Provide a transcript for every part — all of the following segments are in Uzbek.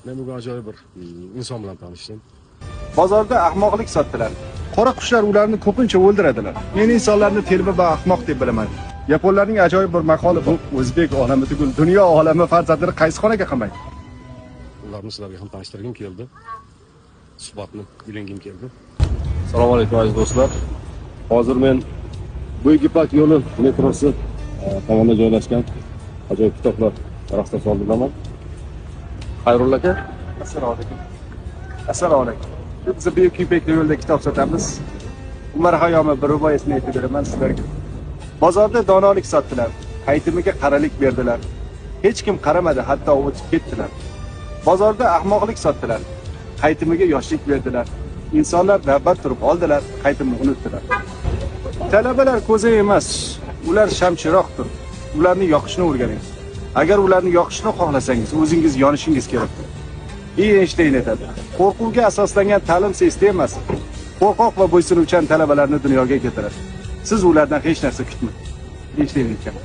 Men bugun ajoyib bir inson bilan tanishdim. Bozorda ahmoqlik sotdilar. Qora qushlar ularni ko'pincha o'ldiradilar. Men insonlarni telba va ahmoq deb bilaman. Yaponlarning ajoyib bir maqoli bu: o'zbek olami tugul dunyo olami farzandlari qaysi xonaga qilmaydi. Ularni sizlarga ham tanishtirgim keldi. Suhbatni bilingim keldi. Assalomu alaykum aziz do'stlar. Hozir men Buyuk Ipak yo'li metrosi tomonda joylashgan ajoyib kitoblar daraxtlar soldilaman. Xayrullo aka. Assalomu alaykum. Assalomu alaykum. Biz Buyuk Ipak yo'lida kitob sotamiz. Umar Hayomi bir rivoyatini aytib beraman sizlarga. Bozorda donolik sotdilar, qaytimiga qaralik berdilar. Hech kim qaramadi, hatto o'tib ketdilar. Bozorda ahmoqlik sotdilar, qaytimiga yoshlik berdilar. İnsanlar navbat turib oldilar, qaytimni unutdilar. Talabalar ko'zi emas, ular shamchiroqdir. Ularni yoqishni o'rganing. Agar ularni yoqishni xohlasangiz, o'zingiz yonishingiz kerak. Einstein aytadi: qo'rquvga asoslangan ta'lim sistemasi qo'rqoq va bo'ysunuvchan talabalarni dunyoga keltiradi. Siz ulardan hech narsa kutmang. Einstein aytgan.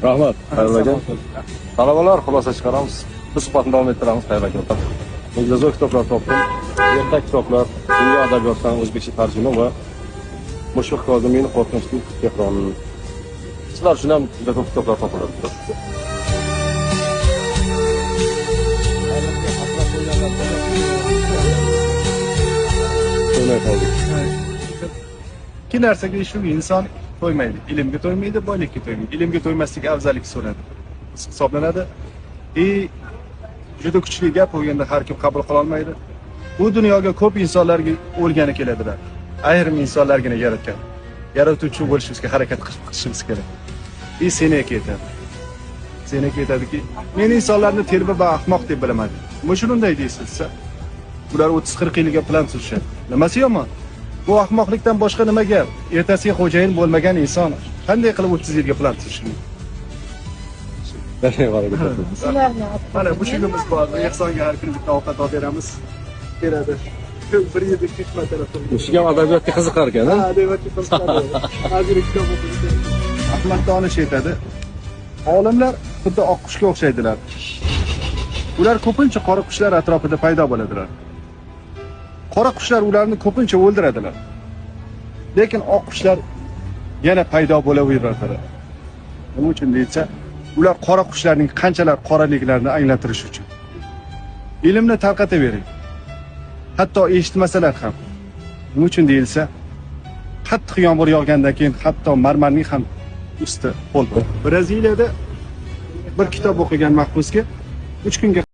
Rahmat. Xayrullo aka. Talabalar xulosa chiqaramiz. Biz suhbatni davom ettiramiz. Xayrullo aka. Mo'jizazo'r kitoblar topdim. Ertak kitoblar, dunyo adabiyotidan o'zbekcha tarjima va Mushfiq Kozimiyning qo'rqinchli Tehroni. Sizlar uchun ham juda ko'p kitoblar topiladi. İki narsaga shu inson to'ymaydi. Ilmga to'ymaydi, boylikka to'ymaydi. Ilmga to'ymaslik afzallik so'radi. Hisoblanadi. Juda kuchli gap o'yinda har kim qabul qila olmaydi. Bu dunyoga ko'p insonlarga o'lgani keladilar. Ayrim insonlargina yaratgan. Yaratuvchi bo'lishimizga harakat qilishimiz kerak. Seneka aytadi. Seneka aytadiki, men insonlarni telba va ahmoq deb bilaman. Shunday deysizsa, ular 30-40 yilga plan tuzishadi. Nimasi yomon? Bu ahmoqlikdan boshqa nima gap? Ertasiga xo'jayin bo'lmagan inson qanday qilib 30 yilga plan tuzishi mumkin? Mana bu shugimiz bor. Ehsonga har kuni bitta ovqat olib beramiz. Beradi. Bir yilda 3 marta qilib. Shu ham adabiyotga qiziqar ekan, ha? Adabiyotga qiziqadi. Hozir kitob o'qiydi. Ahmad Donish aytadi: olimlar xuddi oq qushga o'xshaydilar. Ular ko'pincha qora qushlar atrofida paydo bo'ladilar. Qora qushlar ularni ko'pincha o'ldiradilar. Lekin oq qushlar yana paydo bo'laveradilar. Nima uchun deysa, ular qora qushlarning qanchalar qoraliklarini anglatirish uchun. Ilmni tarqatavering. Hatto eshitmasalar ham. Nima uchun deyilsa, qattiq yomg'ir yog'gandan keyin hatto marmarning ham usti qo'ldi. Braziliyada bir kitob o'qigan mahbusga 3 kunga